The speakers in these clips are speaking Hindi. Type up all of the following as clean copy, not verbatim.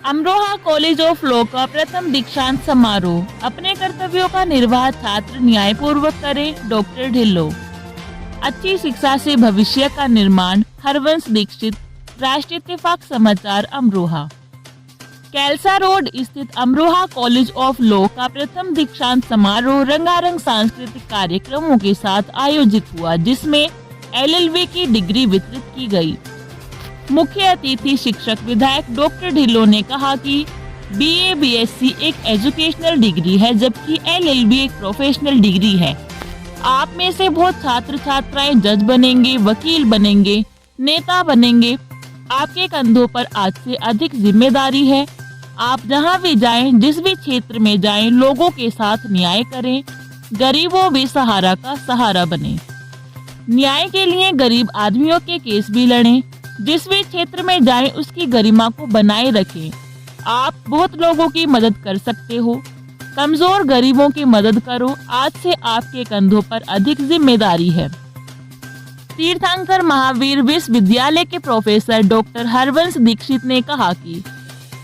अमरोहा कॉलेज ऑफ लॉ का प्रथम दीक्षांत समारोह। अपने कर्तव्यों का निर्वाह छात्र न्यायपूर्वक करे, डॉक्टर ढिल्लों। अच्छी शिक्षा से भविष्य का निर्माण, हरवंश दीक्षित। राष्ट्रीय इत्तेफाक समाचार अमरोहा। कैलसा रोड स्थित अमरोहा कॉलेज ऑफ लॉ का प्रथम दीक्षांत समारोह रंगारंग सांस्कृतिक कार्यक्रमों के साथ आयोजित हुआ, जिसमें LLB की डिग्री वितरित की गई। मुख्य अतिथि शिक्षक विधायक डॉक्टर ढिल्लों ने कहा कि BA BSc एक एजुकेशनल डिग्री है, जबकि LLB एक प्रोफेशनल डिग्री है। आप में से बहुत छात्र छात्राएं जज बनेंगे, वकील बनेंगे, नेता बनेंगे। आपके कंधों पर आज से अधिक जिम्मेदारी है। आप जहां भी जाएं, जिस भी क्षेत्र में जाएं, लोगों के साथ न्याय करें, गरीबों बेसहारा का सहारा बने। न्याय के लिए गरीब आदमियों के केस भी लड़ें। जिस भी क्षेत्र में जाएं, उसकी गरिमा को बनाए रखें। आप बहुत लोगों की मदद कर सकते हो। कमजोर गरीबों की मदद करो। आज से आपके कंधों पर अधिक जिम्मेदारी है। तीर्थंकर महावीर विश्वविद्यालय के प्रोफेसर डॉक्टर हरवंश दीक्षित ने कहा कि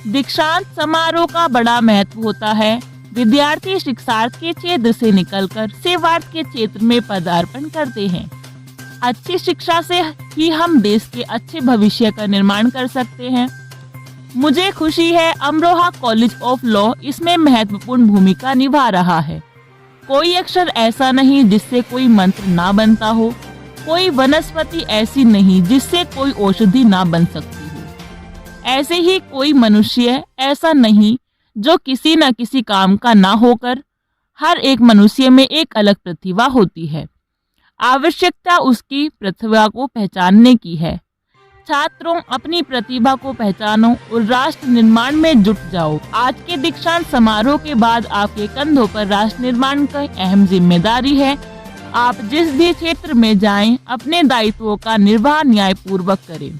दीक्षांत समारोह का बड़ा महत्व होता है। विद्यार्थी शिक्षार्थ के क्षेत्र से निकलकर सेवार्थ के क्षेत्र में पदार्पण करते हैं। अच्छी शिक्षा से ही हम देश के अच्छे भविष्य का निर्माण कर सकते हैं। मुझे खुशी है अमरोहा कॉलेज ऑफ लॉ इसमें महत्वपूर्ण भूमिका निभा रहा है। कोई अक्षर ऐसा नहीं जिससे कोई मंत्र ना बनता हो। कोई वनस्पति ऐसी नहीं जिससे कोई औषधि ना बन सकती हो। ऐसे ही कोई मनुष्य ऐसा नहीं जो किसी न किसी काम का ना होकर। हर एक मनुष्य में एक अलग प्रतिभा होती है। आवश्यकता उसकी प्रतिभा को पहचानने की है। छात्रों, अपनी प्रतिभा को पहचानो और राष्ट्र निर्माण में जुट जाओ। आज के दीक्षांत समारोह के बाद आपके कंधों पर राष्ट्र निर्माण की अहम जिम्मेदारी है। आप जिस भी क्षेत्र में जाएं, अपने दायित्वों का निर्वाह न्यायपूर्वक करें।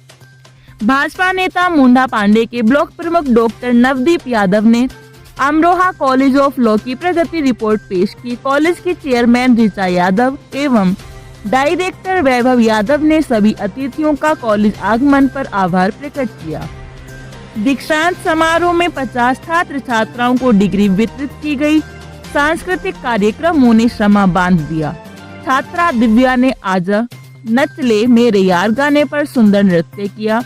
भाजपा नेता मुंडा पांडे के ब्लॉक प्रमुख डॉक्टर नवदीप यादव ने अमरोहा कॉलेज ऑफ लॉ की प्रगति रिपोर्ट पेश की। कॉलेज के चेयरमैन ऋचा यादव एवं डायरेक्टर वैभव यादव ने सभी अतिथियों का कॉलेज आगमन पर आभार प्रकट किया। दीक्षांत समारोह में 50 छात्र छात्राओं को डिग्री वितरित की गई। सांस्कृतिक कार्यक्रमों ने शमा बांध दिया। छात्रा दिव्या ने आजा नचले मेरे यार गाने पर सुंदर नृत्य किया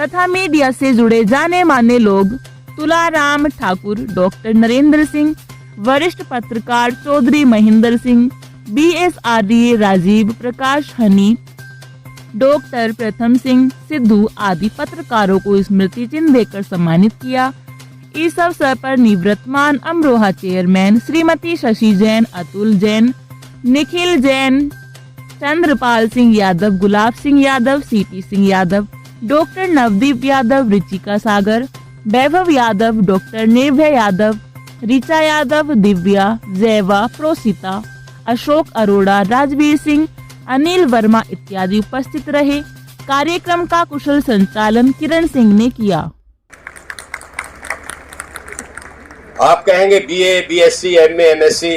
तथा मीडिया से जुड़े जाने माने लोग तुलाराम ठाकुर, डॉक्टर नरेंद्र सिंह, वरिष्ठ पत्रकार चौधरी महेंद्र सिंह, BSRDA राजीव प्रकाश हनी, डॉक्टर प्रथम सिंह सिद्धू आदि पत्रकारों को स्मृति चिन्ह देकर सम्मानित किया। इस अवसर पर निवृत्तमान Amroha chairman Shrimati Shashi Jain, Atul Jain, Nikhil Jain, Chandrapal Singh Yadav, Gulab Singh Yadav, CP Singh Yadav, doctor Navdeep Yadav, Richika सागर, वैभव यादव, डॉक्टर निर्भय यादव, ऋचा यादव, दिव्या, जैवा, प्रोसिता, अशोक अरोड़ा, राजवीर सिंह, अनिल वर्मा इत्यादि उपस्थित रहे। कार्यक्रम का कुशल संचालन किरण सिंह ने किया। आप कहेंगे BA BSc MA MSc,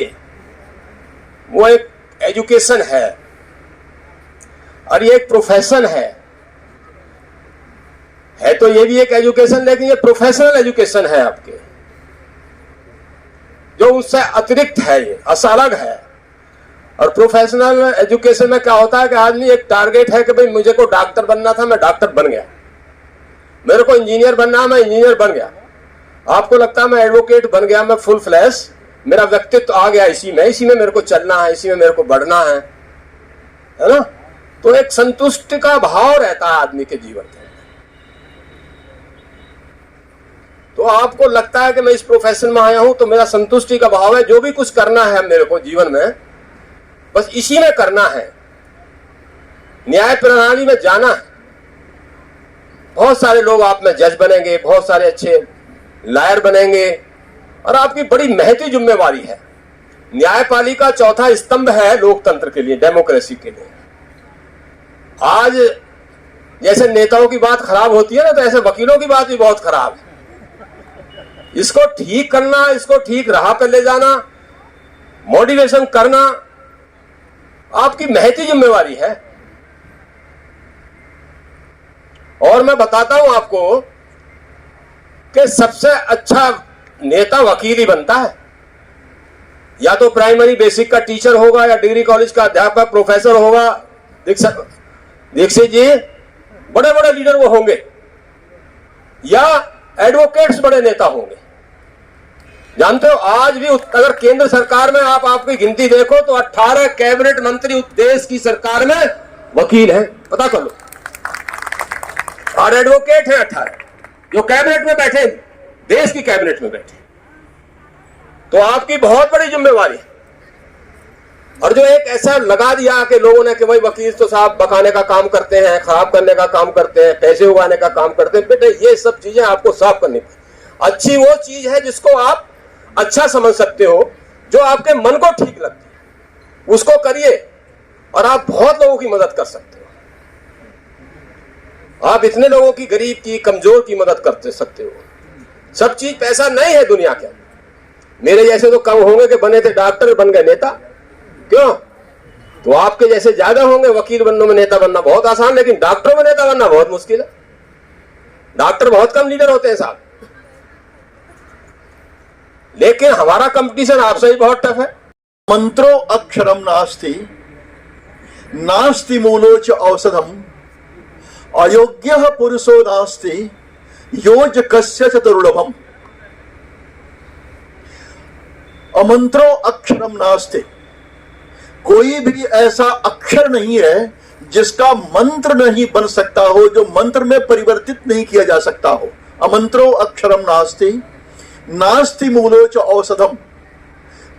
वो एक एजुकेशन है और ये एक प्रोफेशन है तो ये भी एक एजुकेशन, लेकिन ये प्रोफेशनल एजुकेशन है आपके, जो उससे अतिरिक्त है, ये अलग है। और प्रोफेशनल एजुकेशन में क्या होता है कि आदमी एक टारगेट है कि भाई मुझे को डॉक्टर बनना था, मैं डॉक्टर बन गया। मेरे को इंजीनियर बनना है, मैं इंजीनियर बन गया। आपको लगता है मैं एडवोकेट बन गया, मैं फुल फ्लैश, मेरा व्यक्तित्व आ गया इसी में मेरे को चलना है, इसी में मेरे को बढ़ना है ना। तो एक संतुष्टि का भाव रहता है आदमी के जीवन में। तो आपको लगता है कि मैं इस प्रोफेशन में आया हूं तो मेरा संतुष्टि का भाव है, जो भी कुछ करना है मेरे को जीवन में बस इसी में करना है, न्याय प्रणाली में जाना है। बहुत सारे लोग आप में जज बनेंगे, बहुत सारे अच्छे लायर बनेंगे और आपकी बड़ी महती जिम्मेवारी है। न्यायपालिका चौथा स्तंभ है लोकतंत्र के लिए, डेमोक्रेसी के लिए। आज जैसे नेताओं की बात खराब होती है ना, तो ऐसे वकीलों की बात भी बहुत खराब है। इसको ठीक करना, इसको ठीक राह पर ले जाना, मोटिवेशन करना आपकी महती जिम्मेवारी है। और मैं बताता हूं आपको कि सबसे अच्छा नेता वकील ही बनता है। या तो प्राइमरी बेसिक का टीचर होगा, या डिग्री कॉलेज का अध्यापक प्रोफेसर होगा। दीक्षित जी बड़े बड़े लीडर वो होंगे, या एडवोकेट्स बड़े नेता होंगे। जानते हो आज भी अगर केंद्र सरकार में आप आपकी गिनती देखो तो 18 कैबिनेट मंत्री देश की सरकार में वकील हैं, पता कर लो। और एडवोकेट हैं 18 जो कैबिनेट में बैठे, देश की कैबिनेट में बैठे। तो आपकी बहुत बड़ी जिम्मेवारी है। और जो एक ऐसा लगा दिया कि लोगों ने कि भाई वकील तो साहब बकाने का काम करते हैं, खराब करने का काम करते हैं, पैसे उगाने का काम करते हैं, बेटे ये सब चीजें आपको साफ करनी पड़ेगी। अच्छी वो चीज है जिसको आप अच्छा समझ सकते हो, जो आपके मन को ठीक लगती है, उसको करिए और आप बहुत लोगों की मदद कर सकते हो। आप इतने लोगों की, गरीब की, कमजोर की मदद कर सकते हो। सब चीज पैसा नहीं है दुनिया के। मेरे जैसे तो कम होंगे कि बने थे डॉक्टर बन गए नेता, क्यों? तो आपके जैसे ज्यादा होंगे। वकील बनने में नेता बनना बहुत आसान, लेकिन डॉक्टरों में नेता बनना बहुत मुश्किल है। डॉक्टर बहुत कम लीडर होते हैं साहब, लेकिन हमारा कंपटीशन आपसे ही बहुत टफ है। मंत्रो अक्षरम नास्ति नास्ति मूलोच औषधम अयोग्यः पुरुषो नास्ति योजकस्य च दुर्लभम। अमंत्रो अक्षरम नास्ति, कोई भी ऐसा अक्षर नहीं है जिसका मंत्र नहीं बन सकता हो, जो मंत्र में परिवर्तित नहीं किया जा सकता हो। अमंत्रो अक्षरम नास्ति नास्ति मूलोच औषधम,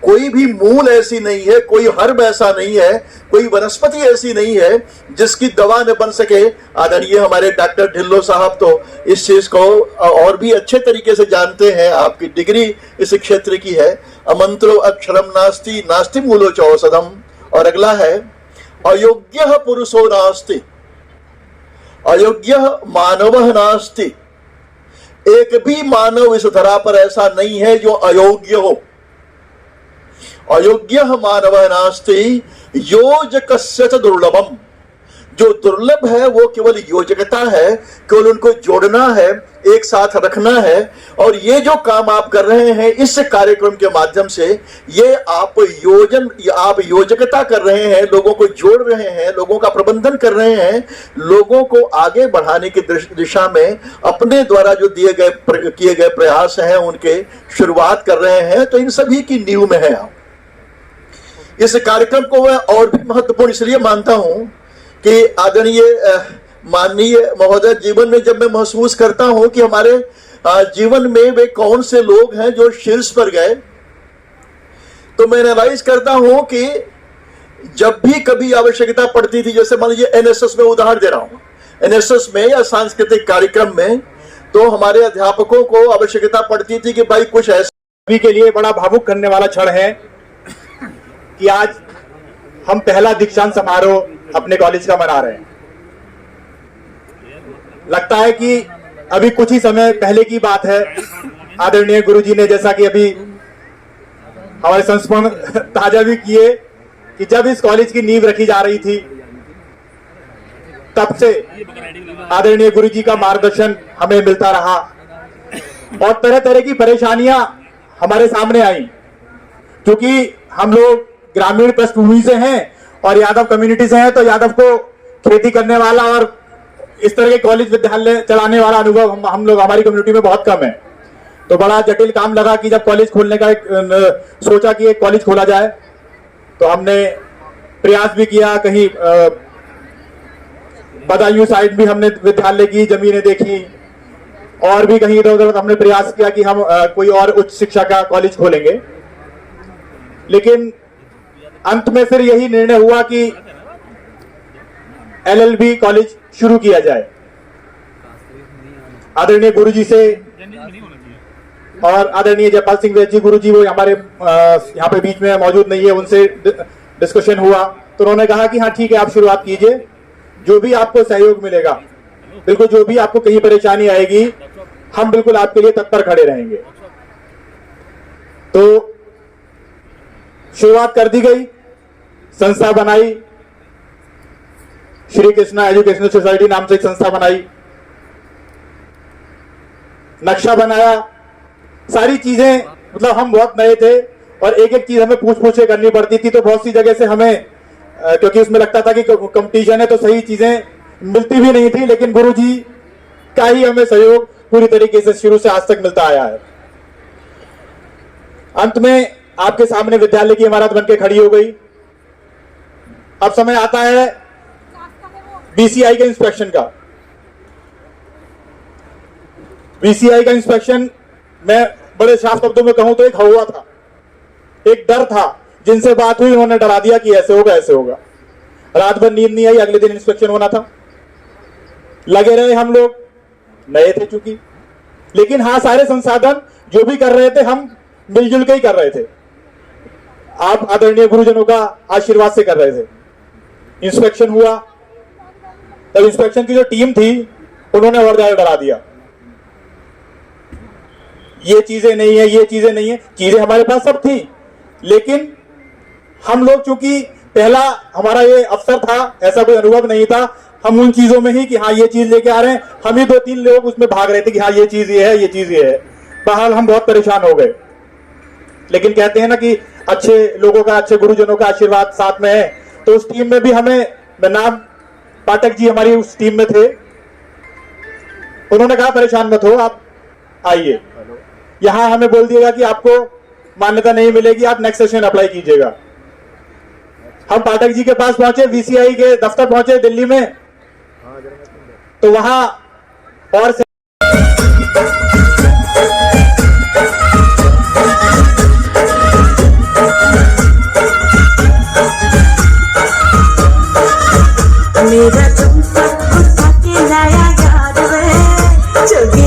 कोई भी मूल ऐसी नहीं है, कोई हर्ब ऐसा नहीं है, कोई वनस्पति ऐसी नहीं है जिसकी दवा न बन सके। आदरणीय हमारे डॉक्टर ढिल्लो साहब तो इस चीज को और भी अच्छे तरीके से जानते हैं, आपकी डिग्री इस क्षेत्र की है। अमंत्रो अक्षरम नास्ति नास्ति मूलोच औषधम। और अगला है अयोग्यः पुरुषो नास्ति अयोग्यः मानवः नास्ति, एक भी मानव इस धरा पर ऐसा नहीं है जो अयोग्य हो। अयोग्यः मानवः नास्ति योजकस्य च दुर्लभम, जो दुर्लभ है वो केवल योजकता है, केवल उनको जोड़ना है, एक साथ रखना है। और ये जो काम आप कर रहे हैं इस कार्यक्रम के माध्यम से, ये आप योजकता कर रहे हैं, लोगों को जोड़ रहे हैं, लोगों का प्रबंधन कर रहे हैं, लोगों को आगे बढ़ाने की दिशा में अपने द्वारा जो किए गए प्रयास हैं उनके शुरुआत कर रहे हैं। तो इन सभी की नींव में है आप। इस कार्यक्रम को मैं और भी महत्वपूर्ण इसलिए मानता हूं कि आदरणीय माननीय महोदय, जीवन में जब मैं महसूस करता हूं कि हमारे जीवन में वे कौन से लोग हैं जो शीर्ष पर गए, तो मैं एनालाइज करता हूं कि जब भी कभी आवश्यकता पड़ती थी, जैसे मान लीजिए एनएसएस में उदाहरण दे रहा हूं, एनएसएस में या सांस्कृतिक कार्यक्रम में, तो हमारे अध्यापकों को आवश्यकता पड़ती थी कि भाई कुछ ऐसा। सभी के लिए बड़ा भावुक करने वाला क्षण है कि आज हम पहला दीक्षांत समारोह अपने कॉलेज का मना रहे हैं। लगता है कि अभी कुछ ही समय पहले की बात है, आदरणीय गुरुजी ने जैसा कि अभी हमारे संस्मरण ताजा भी किए कि जब इस कॉलेज की नींव रखी जा रही थी, तब से आदरणीय गुरुजी का मार्गदर्शन हमें मिलता रहा और तरह तरह की परेशानियां हमारे सामने आई, क्योंकि हम लोग ग्रामीण पृष्ठभूमि से हैं और यादव कम्युनिटी से हैं। तो यादव को खेती करने वाला और इस तरह के कॉलेज विद्यालय चलाने वाला अनुभव हम लोग हमारी कम्युनिटी में बहुत कम है। तो बड़ा जटिल काम लगा कि जब कॉलेज खोलने का सोचा कि एक कॉलेज खोला जाए, तो हमने प्रयास भी किया। कहीं बदायूं साइड भी हमने विद्यालय की जमीनें देखी और भी कहीं इधर उधर हमने प्रयास किया कि हम कोई और उच्च शिक्षा का कॉलेज खोलेंगे। लेकिन अंत में फिर यही निर्णय हुआ कि एलएलबी कॉलेज शुरू किया जाए। आदरणीय गुरुजी से और आदरणीय जयपाल सिंह वैद्य जी गुरुजी, वो हमारे यहाँ पे बीच में मौजूद नहीं है, उनसे डिस्कशन हुआ तो उन्होंने कहा कि हाँ ठीक है, आप शुरुआत कीजिए, जो भी आपको सहयोग मिलेगा, बिल्कुल जो भी आपको कहीं परेशानी आएगी, हम बिल्कुल आपके लिए तत्पर खड़े रहेंगे। तो शुरुआत कर दी गई, संस्था बनाई, श्री कृष्णा एजुकेशनल सोसाइटी नाम से एक संस्था बनाई। नक्शा बनाया, सारी चीजें, मतलब हम बहुत नए थे और एक एक चीज हमें पूछ पूछ के करनी पड़ती थी। तो बहुत सी जगह से हमें क्योंकि उसमें लगता था कि कंपटीशन है तो सही चीजें मिलती भी नहीं थी, लेकिन गुरुजी का ही हमें सहयोग पूरी तरीके से शुरू से आज तक मिलता आया है। अंत में आपके सामने विद्यालय की इमारत बनकर खड़ी हो गई। अब समय आता है बीसीआई के इंस्पेक्शन का। बीसीआई का इंस्पेक्शन मैं बड़े साफ शब्दों में कहूं तो एक हवा था, एक डर था। जिनसे बात हुई उन्होंने डरा दिया कि ऐसे होगा ऐसे होगा। रात भर नींद नहीं आई, अगले दिन इंस्पेक्शन होना था। लगे रहे हम लोग, नए थे चूंकि, लेकिन हाँ सारे संसाधन जो भी कर रहे थे हम मिलजुल के ही कर रहे थे। आप आदरणीय गुरुजनों का आशीर्वाद से कर रहे थे। इंस्पेक्शन हुआ, तब इंस्पेक्शन की जो टीम थी उन्होंने और ज्यादा डरा दिया। ये चीजें नहीं है, ये चीजें नहीं है। चीजें हमारे पास सब थी, लेकिन हम लोग चूंकि पहला हमारा ये अवसर था, ऐसा कोई अनुभव नहीं था। हम उन चीजों में ही कि हाँ ये चीज लेके आ रहे हैं, हम ही 2-3 लोग उसमें भाग रहे थे कि हाँ ये चीज ये है, ये चीज ये है। बहरहाल हम बहुत परेशान हो गए, लेकिन कहते हैं ना कि अच्छे लोगों का, अच्छे गुरुजनों का आशीर्वाद साथ में है। तो उस टीम में भी हमें, नाम पाठक जी हमारी उस टीम में थे, उन्होंने कहा परेशान मत हो, आप आइए। यहां हमें बोल दिएगा कि आपको मान्यता नहीं मिलेगी, आप नेक्स्ट सेशन अप्लाई कीजिएगा। हम पाठक जी के पास पहुंचे, बीसीआई के दफ्तर पहुंचे दिल्ली में, तो वहां और से मेरा तुमसे उठा के लाया यार वे, जोगी